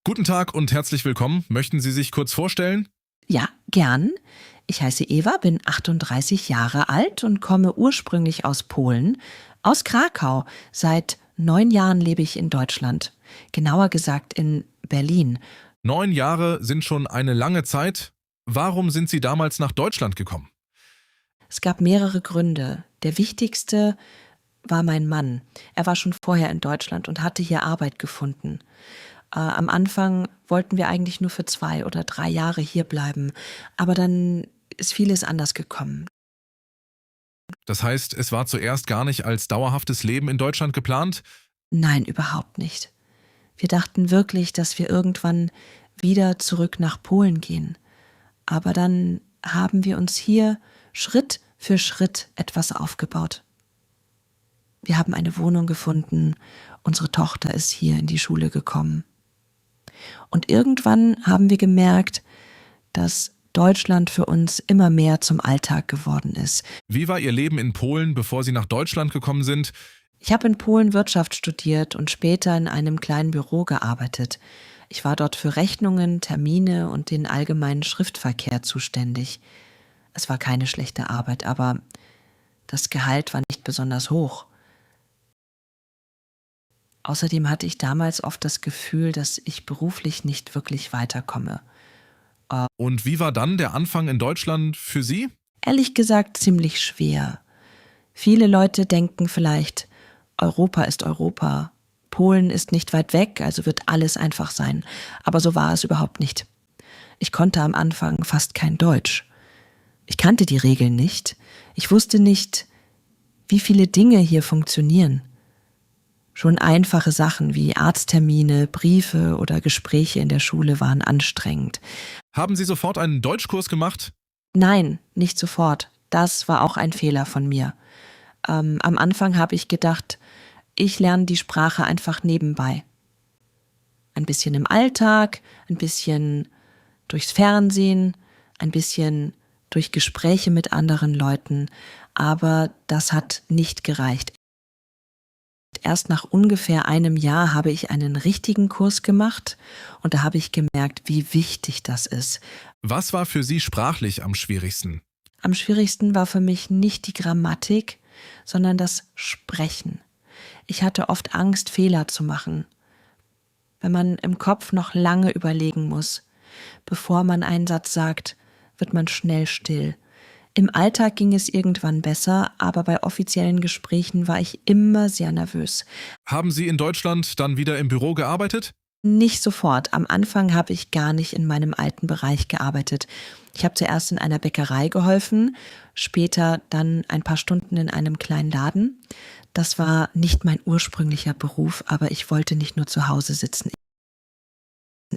Guten Tag und herzlich willkommen. Möchten Sie sich kurz vorstellen? Ja, gern. Ich heiße Eva, bin 38 Jahre alt und komme ursprünglich aus Polen, aus Krakau. Seit 9 Jahren lebe ich in Deutschland. Genauer gesagt in Berlin. 9 Jahre sind schon eine lange Zeit. Warum sind Sie damals nach Deutschland gekommen? Es gab mehrere Gründe. Der wichtigste war mein Mann. Er war schon vorher in Deutschland und hatte hier Arbeit gefunden. Am Anfang wollten wir eigentlich nur für 2 oder 3 Jahre hier bleiben, aber dann ist vieles anders gekommen. Das heißt, es war zuerst gar nicht als dauerhaftes Leben in Deutschland geplant? Nein, überhaupt nicht. Wir dachten wirklich, dass wir irgendwann wieder zurück nach Polen gehen. Aber dann haben wir uns hier Schritt für Schritt etwas aufgebaut. Wir haben eine Wohnung gefunden, unsere Tochter ist hier in die Schule gekommen. Und irgendwann haben wir gemerkt, dass Deutschland für uns immer mehr zum Alltag geworden ist. Wie war Ihr Leben in Polen, bevor Sie nach Deutschland gekommen sind? Ich habe in Polen Wirtschaft studiert und später in einem kleinen Büro gearbeitet. Ich war dort für Rechnungen, Termine und den allgemeinen Schriftverkehr zuständig. Es war keine schlechte Arbeit, aber das Gehalt war nicht besonders hoch. Außerdem hatte ich damals oft das Gefühl, dass ich beruflich nicht wirklich weiterkomme. Und wie war dann der Anfang in Deutschland für Sie? Ehrlich gesagt ziemlich schwer. Viele Leute denken vielleicht, Europa ist Europa. Polen ist nicht weit weg, also wird alles einfach sein. Aber so war es überhaupt nicht. Ich konnte am Anfang fast kein Deutsch. Ich kannte die Regeln nicht. Ich wusste nicht, wie viele Dinge hier funktionieren. Schon einfache Sachen wie Arzttermine, Briefe oder Gespräche in der Schule waren anstrengend. Haben Sie sofort einen Deutschkurs gemacht? Nein, nicht sofort. Das war auch ein Fehler von mir. Am Anfang habe ich gedacht, ich lerne die Sprache einfach nebenbei. Ein bisschen im Alltag, ein bisschen durchs Fernsehen, ein bisschen durch Gespräche mit anderen Leuten, aber das hat nicht gereicht. Erst nach ungefähr einem Jahr habe ich einen richtigen Kurs gemacht und da habe ich gemerkt, wie wichtig das ist. Was war für Sie sprachlich am schwierigsten? Am schwierigsten war für mich nicht die Grammatik, sondern das Sprechen. Ich hatte oft Angst, Fehler zu machen. Wenn man im Kopf noch lange überlegen muss, bevor man einen Satz sagt, wird man schnell still. Im Alltag ging es irgendwann besser, aber bei offiziellen Gesprächen war ich immer sehr nervös. Haben Sie in Deutschland dann wieder im Büro gearbeitet? Nicht sofort. Am Anfang habe ich gar nicht in meinem alten Bereich gearbeitet. Ich habe zuerst in einer Bäckerei geholfen, später dann ein paar Stunden in einem kleinen Laden. Das war nicht mein ursprünglicher Beruf, aber ich wollte nicht nur zu Hause sitzen.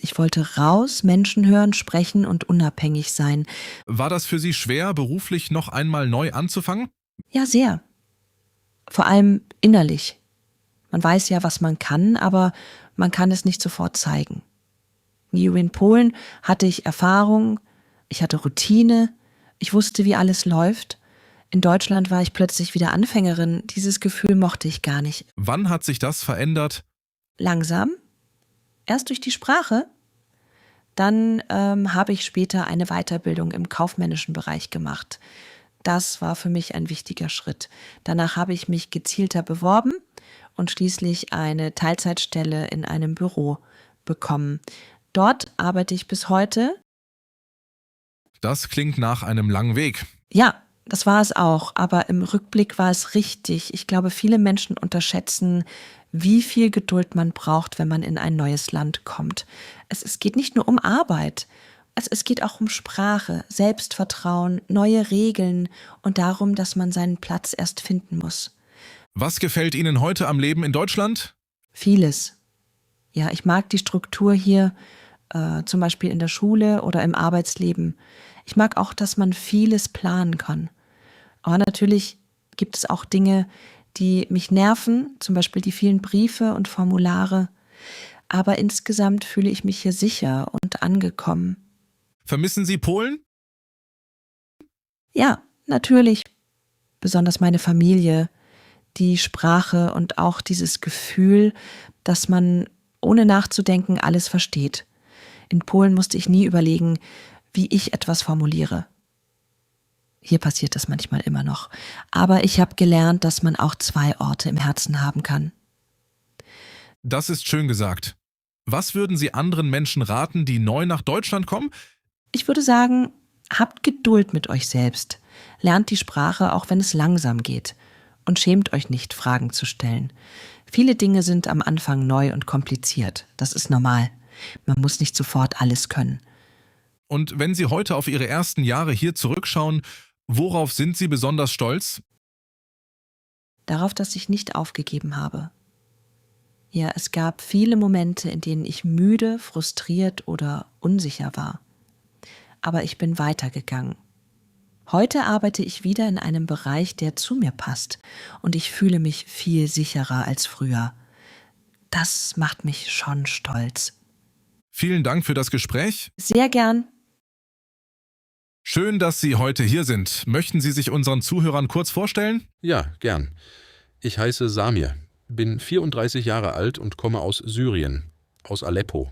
Ich wollte raus, Menschen hören, sprechen und unabhängig sein. War das für Sie schwer, beruflich noch einmal neu anzufangen? Ja, sehr. Vor allem innerlich. Man weiß ja, was man kann, aber man kann es nicht sofort zeigen. Hier in Polen hatte ich Erfahrung, ich hatte Routine, ich wusste, wie alles läuft. In Deutschland war ich plötzlich wieder Anfängerin. Dieses Gefühl mochte ich gar nicht. Wann hat sich das verändert? Langsam, erst durch die Sprache. Dann habe ich später eine Weiterbildung im kaufmännischen Bereich gemacht. Das war für mich ein wichtiger Schritt. Danach habe ich mich gezielter beworben und schließlich eine Teilzeitstelle in einem Büro bekommen. Dort arbeite ich bis heute. Das klingt nach einem langen Weg. Ja, das war es auch, aber im Rückblick war es richtig. Ich glaube, viele Menschen unterschätzen, wie viel Geduld man braucht, wenn man in ein neues Land kommt. Es geht nicht nur um Arbeit. Es geht auch um Sprache, Selbstvertrauen, neue Regeln und darum, dass man seinen Platz erst finden muss. Was gefällt Ihnen heute am Leben in Deutschland? Vieles. Ja, ich mag die Struktur hier, zum Beispiel in der Schule oder im Arbeitsleben. Ich mag auch, dass man vieles planen kann. Aber natürlich gibt es auch Dinge, die mich nerven, zum Beispiel die vielen Briefe und Formulare. Aber insgesamt fühle ich mich hier sicher und angekommen. Vermissen Sie Polen? Ja, natürlich. Besonders meine Familie, die Sprache und auch dieses Gefühl, dass man ohne nachzudenken alles versteht. In Polen musste ich nie überlegen, wie ich etwas formuliere. Hier passiert das manchmal immer noch. Aber ich habe gelernt, dass man auch 2 Orte im Herzen haben kann. Das ist schön gesagt. Was würden Sie anderen Menschen raten, die neu nach Deutschland kommen? Ich würde sagen, habt Geduld mit euch selbst. Lernt die Sprache, auch wenn es langsam geht. Und schämt euch nicht, Fragen zu stellen. Viele Dinge sind am Anfang neu und kompliziert. Das ist normal. Man muss nicht sofort alles können. Und wenn Sie heute auf Ihre ersten Jahre hier zurückschauen, worauf sind Sie besonders stolz? Darauf, dass ich nicht aufgegeben habe. Ja, es gab viele Momente, in denen ich müde, frustriert oder unsicher war. Aber ich bin weitergegangen. Heute arbeite ich wieder in einem Bereich, der zu mir passt, und ich fühle mich viel sicherer als früher. Das macht mich schon stolz. Vielen Dank für das Gespräch. Sehr gern. Schön, dass Sie heute hier sind. Möchten Sie sich unseren Zuhörern kurz vorstellen? Ja, gern. Ich heiße Samir, bin 34 Jahre alt und komme aus Syrien, aus Aleppo.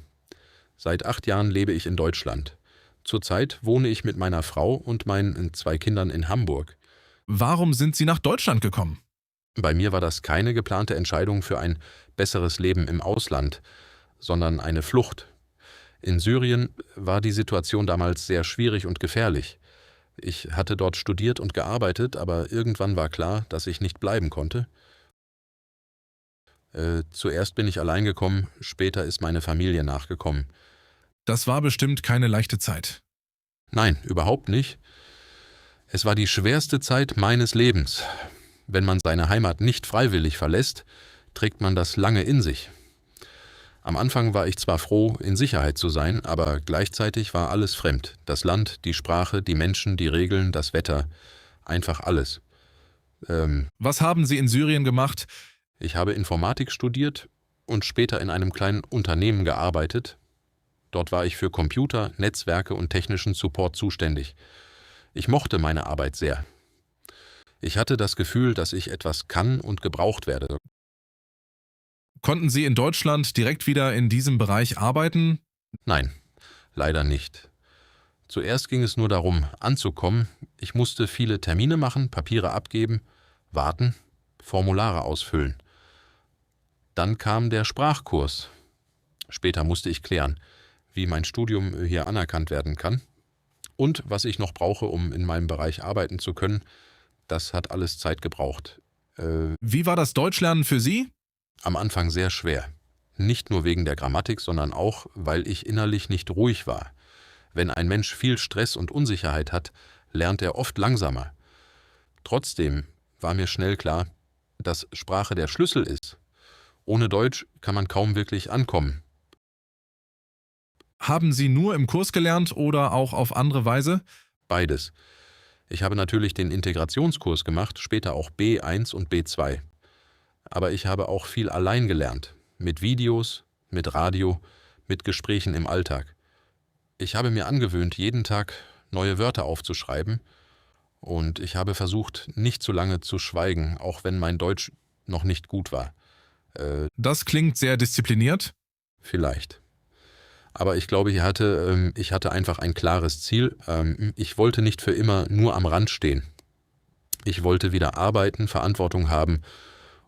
Seit 8 Jahren lebe ich in Deutschland. Zurzeit wohne ich mit meiner Frau und meinen 2 Kindern in Hamburg. Warum sind Sie nach Deutschland gekommen? Bei mir war das keine geplante Entscheidung für ein besseres Leben im Ausland, sondern eine Flucht. In Syrien war die Situation damals sehr schwierig und gefährlich. Ich hatte dort studiert und gearbeitet, aber irgendwann war klar, dass ich nicht bleiben konnte. Zuerst bin ich allein gekommen, später ist meine Familie nachgekommen. Das war bestimmt keine leichte Zeit. Nein, überhaupt nicht. Es war die schwerste Zeit meines Lebens. Wenn man seine Heimat nicht freiwillig verlässt, trägt man das lange in sich. Am Anfang war ich zwar froh, in Sicherheit zu sein, aber gleichzeitig war alles fremd. Das Land, die Sprache, die Menschen, die Regeln, das Wetter, einfach alles. Was haben Sie in Syrien gemacht? Ich habe Informatik studiert und später in einem kleinen Unternehmen gearbeitet. Dort war ich für Computer, Netzwerke und technischen Support zuständig. Ich mochte meine Arbeit sehr. Ich hatte das Gefühl, dass ich etwas kann und gebraucht werde. Konnten Sie in Deutschland direkt wieder in diesem Bereich arbeiten? Nein, leider nicht. Zuerst ging es nur darum, anzukommen. Ich musste viele Termine machen, Papiere abgeben, warten, Formulare ausfüllen. Dann kam der Sprachkurs. Später musste ich klären, wie mein Studium hier anerkannt werden kann und was ich noch brauche, um in meinem Bereich arbeiten zu können. Das hat alles Zeit gebraucht. Wie war das Deutschlernen für Sie? Am Anfang sehr schwer. Nicht nur wegen der Grammatik, sondern auch, weil ich innerlich nicht ruhig war. Wenn ein Mensch viel Stress und Unsicherheit hat, lernt er oft langsamer. Trotzdem war mir schnell klar, dass Sprache der Schlüssel ist. Ohne Deutsch kann man kaum wirklich ankommen. Haben Sie nur im Kurs gelernt oder auch auf andere Weise? Beides. Ich habe natürlich den Integrationskurs gemacht, später auch B1 und B2. Aber ich habe auch viel allein gelernt. Mit Videos, mit Radio, mit Gesprächen im Alltag. Ich habe mir angewöhnt, jeden Tag neue Wörter aufzuschreiben. Und ich habe versucht, nicht zu lange zu schweigen, auch wenn mein Deutsch noch nicht gut war. Das klingt sehr diszipliniert. Vielleicht. Aber ich glaube, ich hatte einfach ein klares Ziel. Ich wollte nicht für immer nur am Rand stehen. Ich wollte wieder arbeiten, Verantwortung haben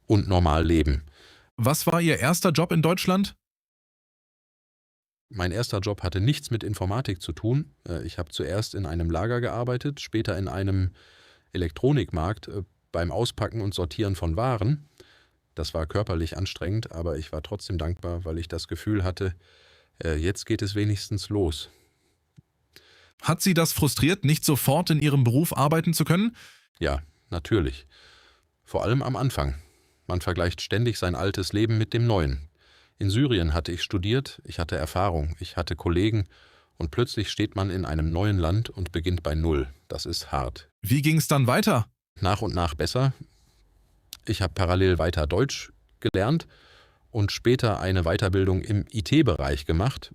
und normal leben. Was war Ihr erster Job in Deutschland? Mein erster Job hatte nichts mit Informatik zu tun. Ich habe zuerst in einem Lager gearbeitet, später in einem Elektronikmarkt beim Auspacken und Sortieren von Waren. Das war körperlich anstrengend, aber ich war trotzdem dankbar, weil ich das Gefühl hatte, jetzt geht es wenigstens los. Hat Sie das frustriert, nicht sofort in Ihrem Beruf arbeiten zu können? Ja, natürlich. Vor allem am Anfang. Man vergleicht ständig sein altes Leben mit dem neuen. In Syrien hatte ich studiert, ich hatte Erfahrung, ich hatte Kollegen und plötzlich steht man in einem neuen Land und beginnt bei Null. Das ist hart. Wie ging es dann weiter? Nach und nach besser. Ich habe parallel weiter Deutsch gelernt und später eine Weiterbildung im IT-Bereich gemacht.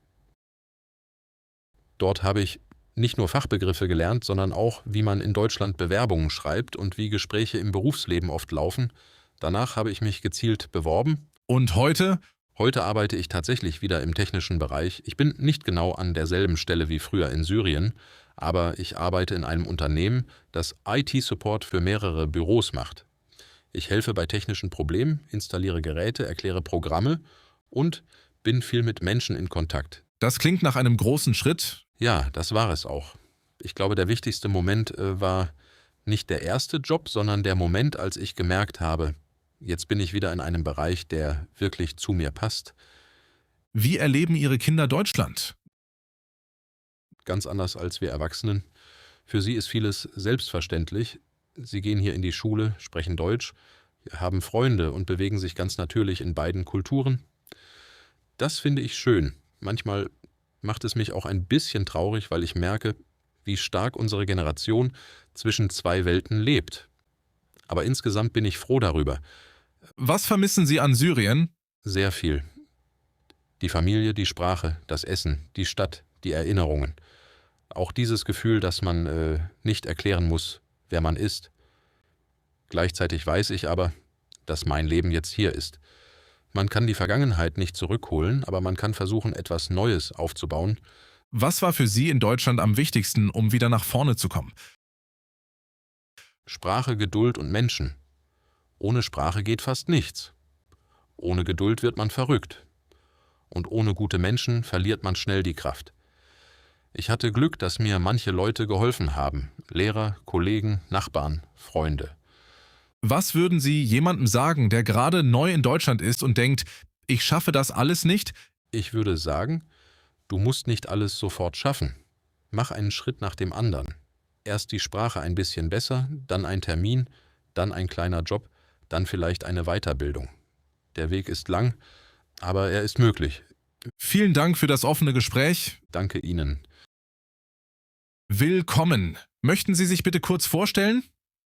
Dort habe ich nicht nur Fachbegriffe gelernt, sondern auch, wie man in Deutschland Bewerbungen schreibt und wie Gespräche im Berufsleben oft laufen. Danach habe ich mich gezielt beworben. Und heute? Heute arbeite ich tatsächlich wieder im technischen Bereich. Ich bin nicht genau an derselben Stelle wie früher in Syrien, aber ich arbeite in einem Unternehmen, das IT-Support für mehrere Büros macht. Ich helfe bei technischen Problemen, installiere Geräte, erkläre Programme und bin viel mit Menschen in Kontakt. Das klingt nach einem großen Schritt. Ja, das war es auch. Ich glaube, der wichtigste Moment war nicht der erste Job, sondern der Moment, als ich gemerkt habe, jetzt bin ich wieder in einem Bereich, der wirklich zu mir passt. Wie erleben Ihre Kinder Deutschland? Ganz anders als wir Erwachsenen. Für sie ist vieles selbstverständlich. Sie gehen hier in die Schule, sprechen Deutsch, haben Freunde und bewegen sich ganz natürlich in beiden Kulturen. Das finde ich schön. Manchmal macht es mich auch ein bisschen traurig, weil ich merke, wie stark unsere Generation zwischen zwei Welten lebt. Aber insgesamt bin ich froh darüber. Was vermissen Sie an Syrien? Sehr viel. Die Familie, die Sprache, das Essen, die Stadt, die Erinnerungen. Auch dieses Gefühl, dass man nicht erklären muss, wer man ist. Gleichzeitig weiß ich aber, dass mein Leben jetzt hier ist. Man kann die Vergangenheit nicht zurückholen, aber man kann versuchen, etwas Neues aufzubauen. Was war für Sie in Deutschland am wichtigsten, um wieder nach vorne zu kommen? Sprache, Geduld und Menschen. Ohne Sprache geht fast nichts. Ohne Geduld wird man verrückt. Und ohne gute Menschen verliert man schnell die Kraft. Ich hatte Glück, dass mir manche Leute geholfen haben. Lehrer, Kollegen, Nachbarn, Freunde. Was würden Sie jemandem sagen, der gerade neu in Deutschland ist und denkt, ich schaffe das alles nicht? Ich würde sagen, du musst nicht alles sofort schaffen. Mach einen Schritt nach dem anderen. Erst die Sprache ein bisschen besser, dann ein Termin, dann ein kleiner Job, dann vielleicht eine Weiterbildung. Der Weg ist lang, aber er ist möglich. Vielen Dank für das offene Gespräch. Danke Ihnen. Willkommen. Möchten Sie sich bitte kurz vorstellen?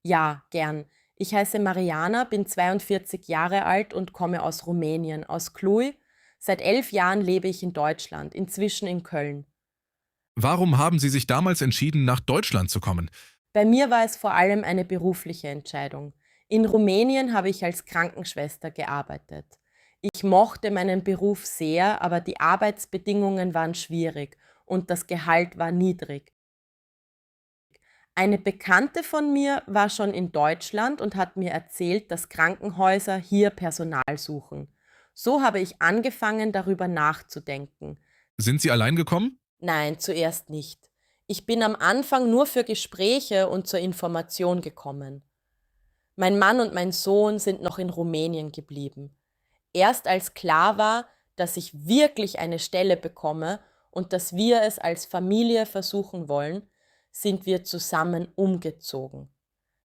Ja, gern. Ich heiße Mariana, bin 42 Jahre alt und komme aus Rumänien, aus Cluj. Seit 11 Jahren lebe ich in Deutschland, inzwischen in Köln. Warum haben Sie sich damals entschieden, nach Deutschland zu kommen? Bei mir war es vor allem eine berufliche Entscheidung. In Rumänien habe ich als Krankenschwester gearbeitet. Ich mochte meinen Beruf sehr, aber die Arbeitsbedingungen waren schwierig und das Gehalt war niedrig. Eine Bekannte von mir war schon in Deutschland und hat mir erzählt, dass Krankenhäuser hier Personal suchen. So habe ich angefangen, darüber nachzudenken. Sind Sie allein gekommen? Nein, zuerst nicht. Ich bin am Anfang nur für Gespräche und zur Information gekommen. Mein Mann und mein Sohn sind noch in Rumänien geblieben. Erst als klar war, dass ich wirklich eine Stelle bekomme und dass wir es als Familie versuchen wollen, sind wir zusammen umgezogen.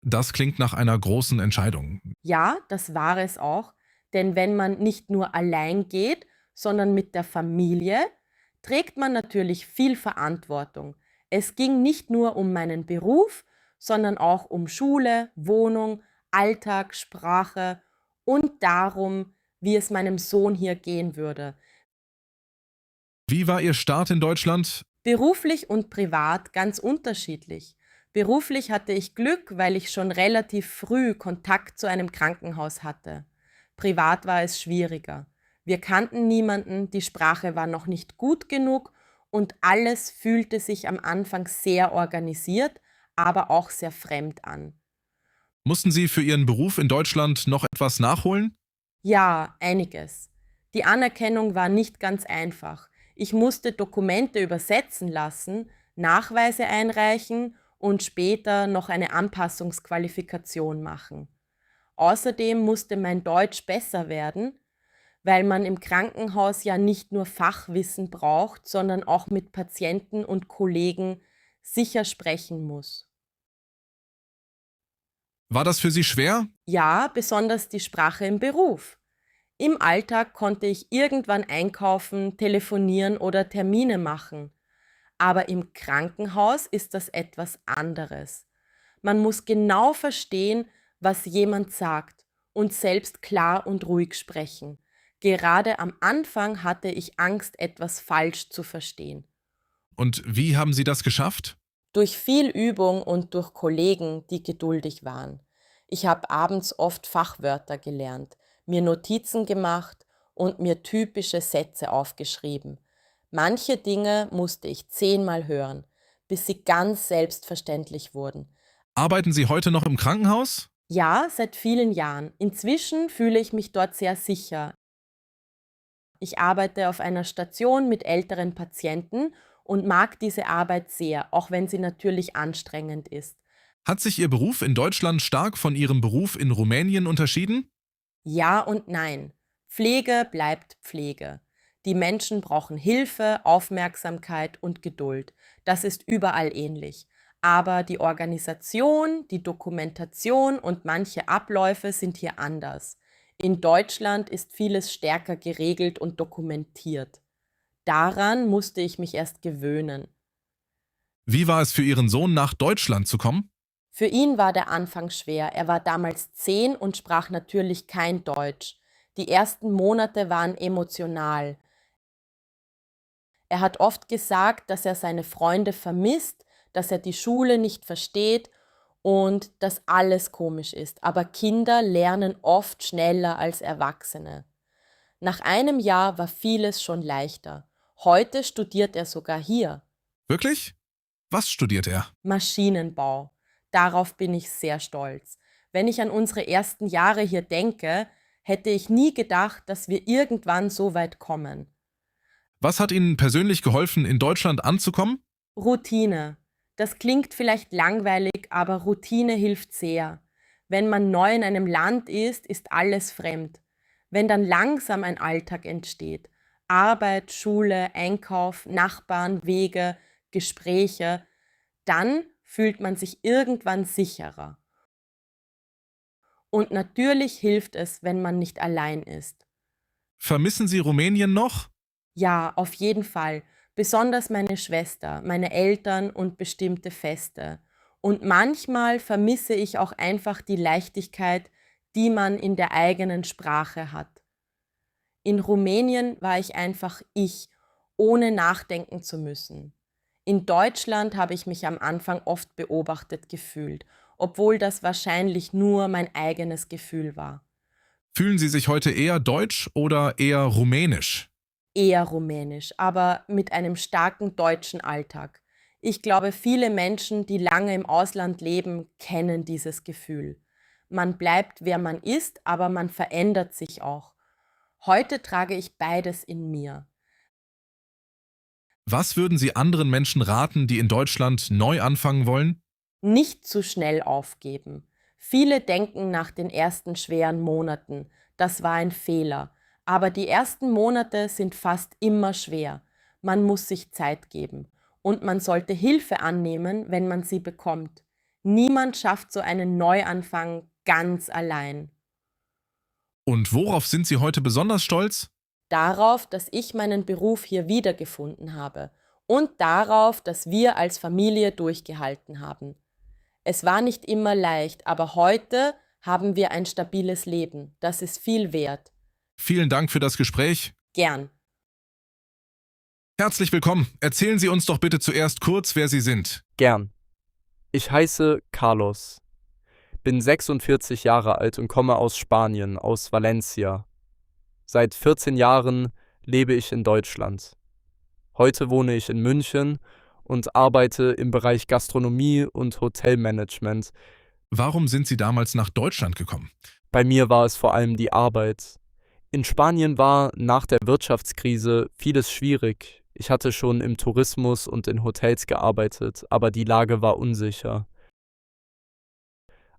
Das klingt nach einer großen Entscheidung. Ja, das war es auch, denn wenn man nicht nur allein geht, sondern mit der Familie, trägt man natürlich viel Verantwortung. Es ging nicht nur um meinen Beruf, sondern auch um Schule, Wohnung, Alltag, Sprache und darum, wie es meinem Sohn hier gehen würde. Wie war Ihr Start in Deutschland? Beruflich und privat ganz unterschiedlich. Beruflich hatte ich Glück, weil ich schon relativ früh Kontakt zu einem Krankenhaus hatte. Privat war es schwieriger. Wir kannten niemanden, die Sprache war noch nicht gut genug und alles fühlte sich am Anfang sehr organisiert, aber auch sehr fremd an. Mussten Sie für Ihren Beruf in Deutschland noch etwas nachholen? Ja, einiges. Die Anerkennung war nicht ganz einfach. Ich musste Dokumente übersetzen lassen, Nachweise einreichen und später noch eine Anpassungsqualifikation machen. Außerdem musste mein Deutsch besser werden, weil man im Krankenhaus ja nicht nur Fachwissen braucht, sondern auch mit Patienten und Kollegen sicher sprechen muss. War das für Sie schwer? Ja, besonders die Sprache im Beruf. Im Alltag konnte ich irgendwann einkaufen, telefonieren oder Termine machen. Aber im Krankenhaus ist das etwas anderes. Man muss genau verstehen, was jemand sagt und selbst klar und ruhig sprechen. Gerade am Anfang hatte ich Angst, etwas falsch zu verstehen. Und wie haben Sie das geschafft? Durch viel Übung und durch Kollegen, die geduldig waren. Ich habe abends oft Fachwörter gelernt, mir Notizen gemacht und mir typische Sätze aufgeschrieben. Manche Dinge musste ich 10-mal hören, bis sie ganz selbstverständlich wurden. Arbeiten Sie heute noch im Krankenhaus? Ja, seit vielen Jahren. Inzwischen fühle ich mich dort sehr sicher. Ich arbeite auf einer Station mit älteren Patienten und mag diese Arbeit sehr, auch wenn sie natürlich anstrengend ist. Hat sich Ihr Beruf in Deutschland stark von Ihrem Beruf in Rumänien unterschieden? Ja und nein. Pflege bleibt Pflege. Die Menschen brauchen Hilfe, Aufmerksamkeit und Geduld. Das ist überall ähnlich. Aber die Organisation, die Dokumentation und manche Abläufe sind hier anders. In Deutschland ist vieles stärker geregelt und dokumentiert. Daran musste ich mich erst gewöhnen. Wie war es für Ihren Sohn, nach Deutschland zu kommen? Für ihn war der Anfang schwer. Er war damals 10 und sprach natürlich kein Deutsch. Die ersten Monate waren emotional. Er hat oft gesagt, dass er seine Freunde vermisst, dass er die Schule nicht versteht und dass alles komisch ist. Aber Kinder lernen oft schneller als Erwachsene. Nach einem Jahr war vieles schon leichter. Heute studiert er sogar hier. Wirklich? Was studiert er? Maschinenbau. Darauf bin ich sehr stolz. Wenn ich an unsere ersten Jahre hier denke, hätte ich nie gedacht, dass wir irgendwann so weit kommen. Was hat Ihnen persönlich geholfen, in Deutschland anzukommen? Routine. Das klingt vielleicht langweilig, aber Routine hilft sehr. Wenn man neu in einem Land ist, ist alles fremd. Wenn dann langsam ein Alltag entsteht, Arbeit, Schule, Einkauf, Nachbarn, Wege, Gespräche, dann fühlt man sich irgendwann sicherer. Und natürlich hilft es, wenn man nicht allein ist. Vermissen Sie Rumänien noch? Ja, auf jeden Fall. Besonders meine Schwester, meine Eltern und bestimmte Feste. Und manchmal vermisse ich auch einfach die Leichtigkeit, die man in der eigenen Sprache hat. In Rumänien war ich einfach ich, ohne nachdenken zu müssen. In Deutschland habe ich mich am Anfang oft beobachtet gefühlt, obwohl das wahrscheinlich nur mein eigenes Gefühl war. Fühlen Sie sich heute eher deutsch oder eher rumänisch? Eher rumänisch, aber mit einem starken deutschen Alltag. Ich glaube, viele Menschen, die lange im Ausland leben, kennen dieses Gefühl. Man bleibt, wer man ist, aber man verändert sich auch. Heute trage ich beides in mir. Was würden Sie anderen Menschen raten, die in Deutschland neu anfangen wollen? Nicht zu schnell aufgeben. Viele denken nach den ersten schweren Monaten, das war ein Fehler. Aber die ersten Monate sind fast immer schwer. Man muss sich Zeit geben. Und man sollte Hilfe annehmen, wenn man sie bekommt. Niemand schafft so einen Neuanfang ganz allein. Und worauf sind Sie heute besonders stolz? Darauf, dass ich meinen Beruf hier wiedergefunden habe. Und darauf, dass wir als Familie durchgehalten haben. Es war nicht immer leicht, aber heute haben wir ein stabiles Leben. Das ist viel wert. Vielen Dank für das Gespräch. Gern. Herzlich willkommen. Erzählen Sie uns doch bitte zuerst kurz, wer Sie sind. Gern. Ich heiße Carlos, bin 46 Jahre alt und komme aus Spanien, aus Valencia. Seit 14 Jahren lebe ich in Deutschland. Heute wohne ich in München und arbeite im Bereich Gastronomie und Hotelmanagement. Warum sind Sie damals nach Deutschland gekommen? Bei mir war es vor allem die Arbeit. In Spanien war nach der Wirtschaftskrise vieles schwierig. Ich hatte schon im Tourismus und in Hotels gearbeitet, aber die Lage war unsicher.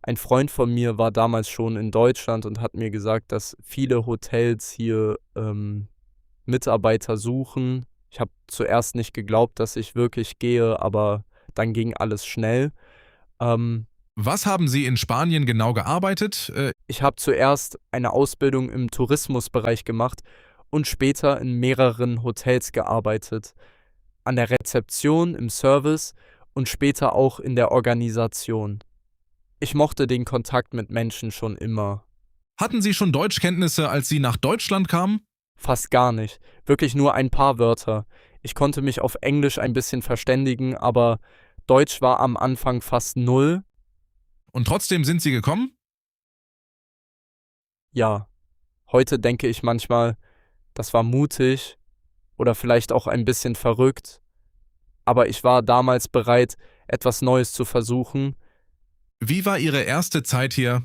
Ein Freund von mir war damals schon in Deutschland und hat mir gesagt, dass viele Hotels hier Mitarbeiter suchen. Ich habe zuerst nicht geglaubt, dass ich wirklich gehe, aber dann ging alles schnell. Was haben Sie in Spanien genau gearbeitet? Ich habe zuerst eine Ausbildung im Tourismusbereich gemacht und später in mehreren Hotels gearbeitet. An der Rezeption, im Service und später auch in der Organisation. Ich mochte den Kontakt mit Menschen schon immer. Hatten Sie schon Deutschkenntnisse, als Sie nach Deutschland kamen? Fast gar nicht. Wirklich nur ein paar Wörter. Ich konnte mich auf Englisch ein bisschen verständigen, aber Deutsch war am Anfang fast null. Und trotzdem sind Sie gekommen? Ja, heute denke ich manchmal, Das war mutig oder vielleicht auch ein bisschen verrückt, aber ich war damals bereit, etwas Neues zu versuchen. Wie war Ihre erste Zeit hier?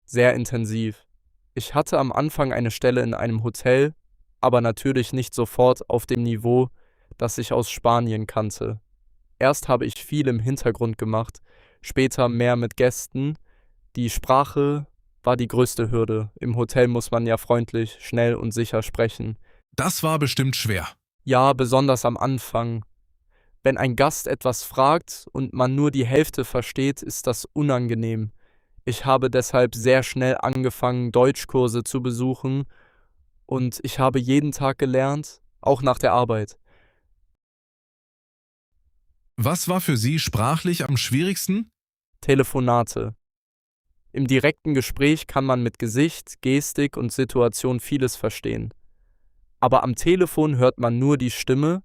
Sehr intensiv. Ich hatte am Anfang eine Stelle in einem Hotel, aber natürlich nicht sofort auf dem Niveau, das ich aus Spanien kannte. Erst habe ich viel im Hintergrund gemacht, später mehr mit Gästen. Die Sprache war die größte Hürde. Im Hotel muss man ja freundlich, schnell und sicher sprechen. Das war bestimmt schwer. Ja, besonders am Anfang. Wenn ein Gast etwas fragt und man nur die Hälfte versteht, ist das unangenehm. Ich habe deshalb sehr schnell angefangen, Deutschkurse zu besuchen und ich habe jeden Tag gelernt, auch nach der Arbeit. Was war für Sie sprachlich am schwierigsten? Telefonate. Im direkten Gespräch kann man mit Gesicht, Gestik und Situation vieles verstehen. Aber am Telefon hört man nur die Stimme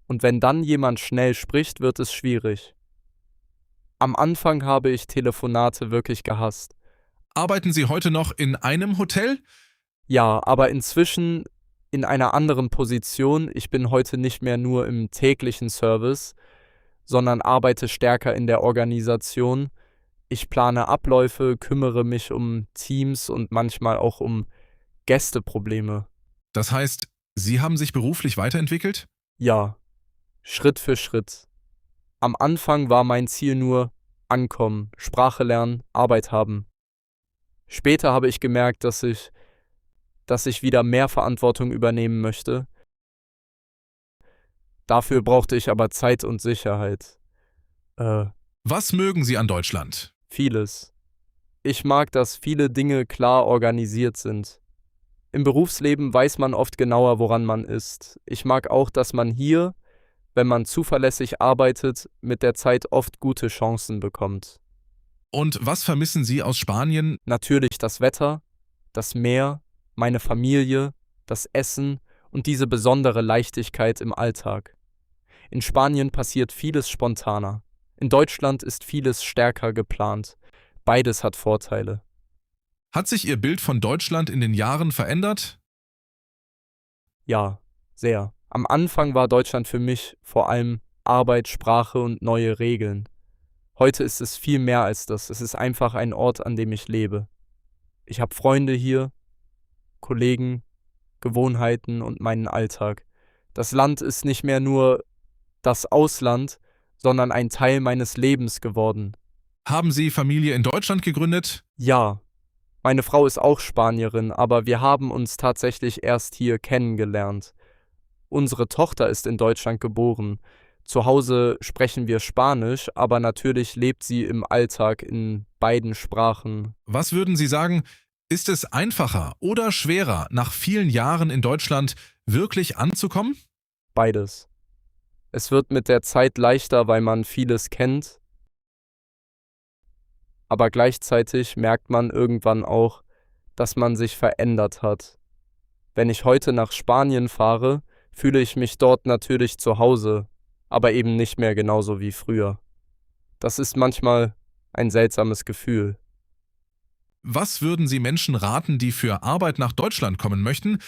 und wenn dann jemand schnell spricht, wird es schwierig. Am Anfang habe ich Telefonate wirklich gehasst. Arbeiten Sie heute noch in einem Hotel? Ja, aber inzwischen in einer anderen Position. Ich bin heute nicht mehr nur im täglichen Service, sondern arbeite stärker in der Organisation. Ich plane Abläufe, kümmere mich um Teams und manchmal auch um Gästeprobleme. Das heißt, Sie haben sich beruflich weiterentwickelt? Ja, Schritt für Schritt. Am Anfang war mein Ziel nur ankommen, Sprache lernen, Arbeit haben. Später habe ich gemerkt, dass ich wieder mehr Verantwortung übernehmen möchte. Dafür brauchte ich aber Zeit und Sicherheit. Was mögen Sie an Deutschland? Vieles. Ich mag, dass viele Dinge klar organisiert sind. Im Berufsleben weiß man oft genauer, woran man ist. Ich mag auch, dass man hier, wenn man zuverlässig arbeitet, mit der Zeit oft gute Chancen bekommt. Und was vermissen Sie aus Spanien? Natürlich das Wetter, das Meer, meine Familie, das Essen und diese besondere Leichtigkeit im Alltag. In Spanien passiert vieles spontaner. In Deutschland ist vieles stärker geplant. Beides hat Vorteile. Hat sich Ihr Bild von Deutschland in den Jahren verändert? Ja, sehr. Am Anfang war Deutschland für mich vor allem Arbeit, Sprache und neue Regeln. Heute ist es viel mehr als das. Es ist einfach ein Ort, an dem ich lebe. Ich habe Freunde hier, Kollegen, Gewohnheiten und meinen Alltag. Das Land ist nicht mehr nur das Ausland, sondern ein Teil meines Lebens geworden. Haben Sie Familie in Deutschland gegründet? Ja, meine Frau ist auch Spanierin, aber wir haben uns tatsächlich erst hier kennengelernt. Unsere Tochter ist in Deutschland geboren. Zu Hause sprechen wir Spanisch, aber natürlich lebt sie im Alltag in beiden Sprachen. Was würden Sie sagen, ist es einfacher oder schwerer, nach vielen Jahren in Deutschland wirklich anzukommen? Beides. Es wird mit der Zeit leichter, weil man vieles kennt, aber gleichzeitig merkt man irgendwann auch, dass man sich verändert hat. Wenn ich heute nach Spanien fahre, fühle ich mich dort natürlich zu Hause, aber eben nicht mehr genauso wie früher. Das ist manchmal ein seltsames Gefühl. Was würden Sie Menschen raten, die für Arbeit nach Deutschland kommen möchten?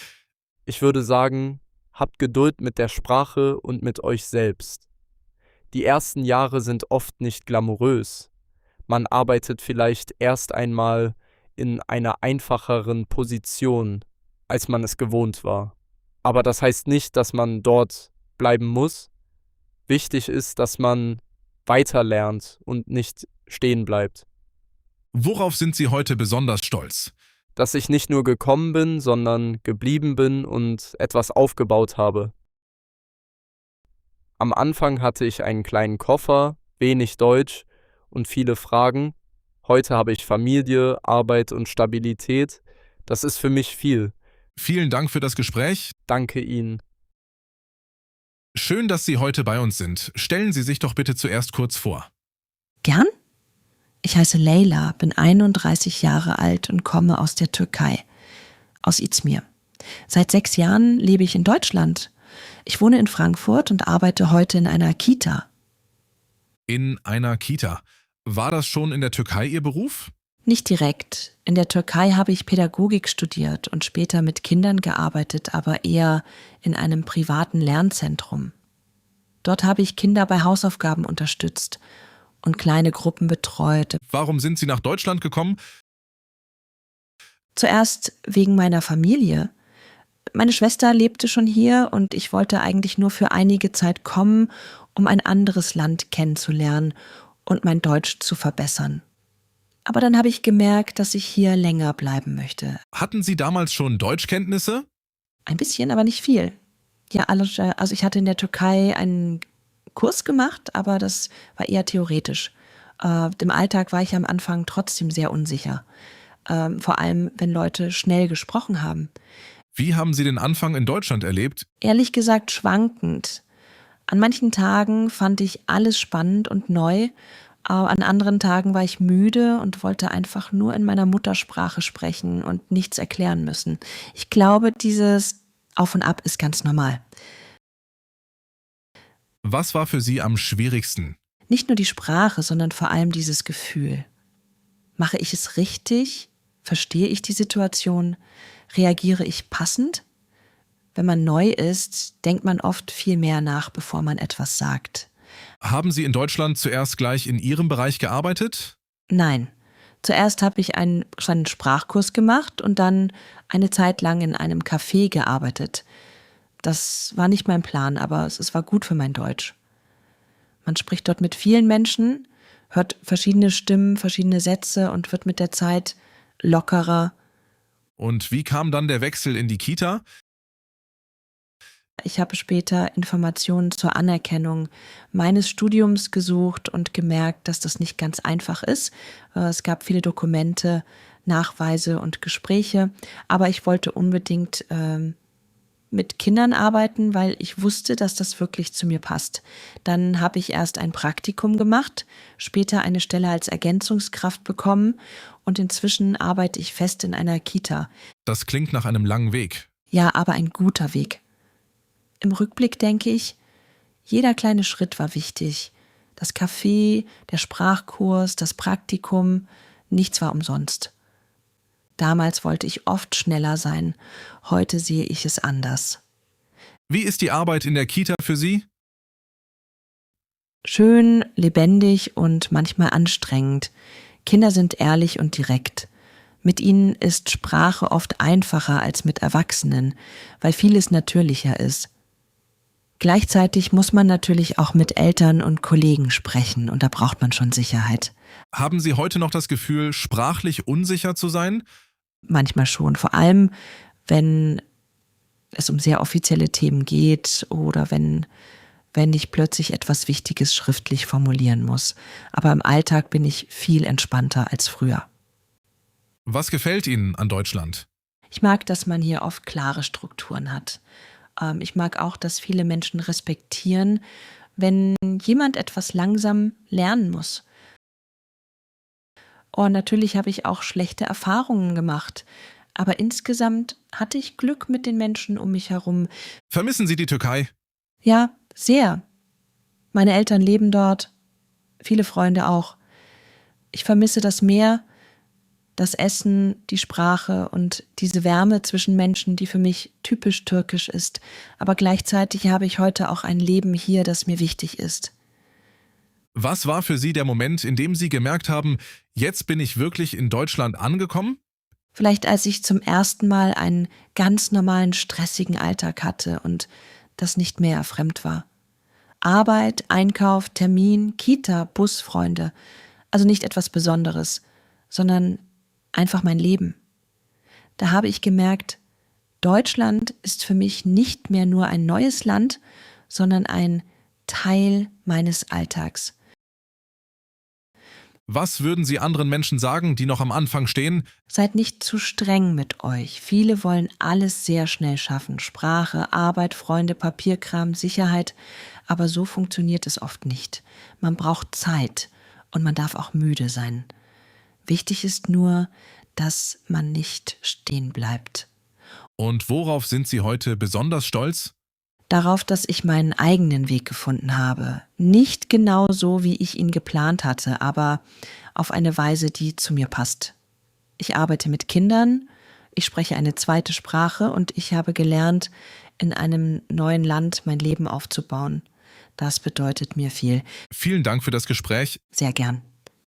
Ich würde sagen, habt Geduld mit der Sprache und mit euch selbst. Die ersten Jahre sind oft nicht glamourös. Man arbeitet vielleicht erst einmal in einer einfacheren Position, als man es gewohnt war. Aber das heißt nicht, dass man dort bleiben muss. Wichtig ist, dass man weiterlernt und nicht stehen bleibt. Worauf sind Sie heute besonders stolz? Dass ich nicht nur gekommen bin, sondern geblieben bin und etwas aufgebaut habe. Am Anfang hatte ich einen kleinen Koffer, wenig Deutsch und viele Fragen. Heute habe ich Familie, Arbeit und Stabilität. Das ist für mich viel. Vielen Dank für das Gespräch. Danke Ihnen. Schön, dass Sie heute bei uns sind. Stellen Sie sich doch bitte zuerst kurz vor. Gern? Ich heiße Leyla, bin 31 Jahre alt und komme aus der Türkei, aus Izmir. Seit 6 Jahren lebe ich in Deutschland. Ich wohne in Frankfurt und arbeite heute in einer Kita. In einer Kita. War das schon in der Türkei Ihr Beruf? Nicht direkt. In der Türkei habe ich Pädagogik studiert und später mit Kindern gearbeitet, aber eher in einem privaten Lernzentrum. Dort habe ich Kinder bei Hausaufgaben unterstützt und kleine Gruppen betreut. Warum sind Sie nach Deutschland gekommen? Zuerst wegen meiner Familie. Meine Schwester lebte schon hier und ich wollte eigentlich nur für einige Zeit kommen, um ein anderes Land kennenzulernen und mein Deutsch zu verbessern. Aber dann habe ich gemerkt, dass ich hier länger bleiben möchte. Hatten Sie damals schon Deutschkenntnisse? Ein bisschen, aber nicht viel. Ja, also ich hatte in der Türkei einen Kurs gemacht, aber das war eher theoretisch. Im Alltag war ich am Anfang trotzdem sehr unsicher. Vor allem, wenn Leute schnell gesprochen haben. Wie haben Sie den Anfang in Deutschland erlebt? Ehrlich gesagt schwankend. An manchen Tagen fand ich alles spannend und neu. An anderen Tagen war ich müde und wollte einfach nur in meiner Muttersprache sprechen und nichts erklären müssen. Ich glaube, dieses Auf und Ab ist ganz normal. Was war für Sie am schwierigsten? Nicht nur die Sprache, sondern vor allem dieses Gefühl. Mache ich es richtig? Verstehe ich die Situation? Reagiere ich passend? Wenn man neu ist, denkt man oft viel mehr nach, bevor man etwas sagt. Haben Sie in Deutschland zuerst gleich in Ihrem Bereich gearbeitet? Nein. Zuerst habe ich einen kleinen Sprachkurs gemacht und dann eine Zeit lang in einem Café gearbeitet. Das war nicht mein Plan, aber es war gut für mein Deutsch. Man spricht dort mit vielen Menschen, hört verschiedene Stimmen, verschiedene Sätze und wird mit der Zeit lockerer. Und wie kam dann der Wechsel in die Kita? Ich habe später Informationen zur Anerkennung meines Studiums gesucht und gemerkt, dass das nicht ganz einfach ist. Es gab viele Dokumente, Nachweise und Gespräche, aber ich wollte unbedingt mit Kindern arbeiten, weil ich wusste, dass das wirklich zu mir passt. Dann habe ich erst ein Praktikum gemacht, später eine Stelle als Ergänzungskraft bekommen und inzwischen arbeite ich fest in einer Kita. Das klingt nach einem langen Weg. Ja, aber ein guter Weg. Im Rückblick denke ich, jeder kleine Schritt war wichtig. Das Café, der Sprachkurs, das Praktikum, nichts war umsonst. Damals wollte ich oft schneller sein, heute sehe ich es anders. Wie ist die Arbeit in der Kita für Sie? Schön, lebendig und manchmal anstrengend. Kinder sind ehrlich und direkt. Mit ihnen ist Sprache oft einfacher als mit Erwachsenen, weil vieles natürlicher ist. Gleichzeitig muss man natürlich auch mit Eltern und Kollegen sprechen und da braucht man schon Sicherheit. Haben Sie heute noch das Gefühl, sprachlich unsicher zu sein? Manchmal schon, vor allem wenn es um sehr offizielle Themen geht oder wenn ich plötzlich etwas Wichtiges schriftlich formulieren muss. Aber im Alltag bin ich viel entspannter als früher. Was gefällt Ihnen an Deutschland? Ich mag, dass man hier oft klare Strukturen hat. Ich mag auch, dass viele Menschen respektieren, wenn jemand etwas langsam lernen muss. Und natürlich habe ich auch schlechte Erfahrungen gemacht. Aber insgesamt hatte ich Glück mit den Menschen um mich herum. Vermissen Sie die Türkei? Ja, sehr. Meine Eltern leben dort, viele Freunde auch. Ich vermisse das Meer, das Essen, die Sprache und diese Wärme zwischen Menschen, die für mich typisch türkisch ist. Aber gleichzeitig habe ich heute auch ein Leben hier, das mir wichtig ist. Was war für Sie der Moment, in dem Sie gemerkt haben, jetzt bin ich wirklich in Deutschland angekommen? Vielleicht als ich zum ersten Mal einen ganz normalen, stressigen Alltag hatte und das nicht mehr fremd war. Arbeit, Einkauf, Termin, Kita, Bus, Freunde. Also nicht etwas Besonderes, sondern einfach mein Leben. Da habe ich gemerkt, Deutschland ist für mich nicht mehr nur ein neues Land, sondern ein Teil meines Alltags. Was würden Sie anderen Menschen sagen, die noch am Anfang stehen? Seid nicht zu streng mit euch. Viele wollen alles sehr schnell schaffen. Sprache, Arbeit, Freunde, Papierkram, Sicherheit. Aber so funktioniert es oft nicht. Man braucht Zeit und man darf auch müde sein. Wichtig ist nur, dass man nicht stehen bleibt. Und worauf sind Sie heute besonders stolz? darauf, dass ich meinen eigenen Weg gefunden habe. Nicht genau so, wie ich ihn geplant hatte, aber auf eine Weise, die zu mir passt. Ich arbeite mit Kindern, ich spreche eine zweite Sprache und ich habe gelernt, in einem neuen Land mein Leben aufzubauen. Das bedeutet mir viel. Vielen Dank für das Gespräch. Sehr gern.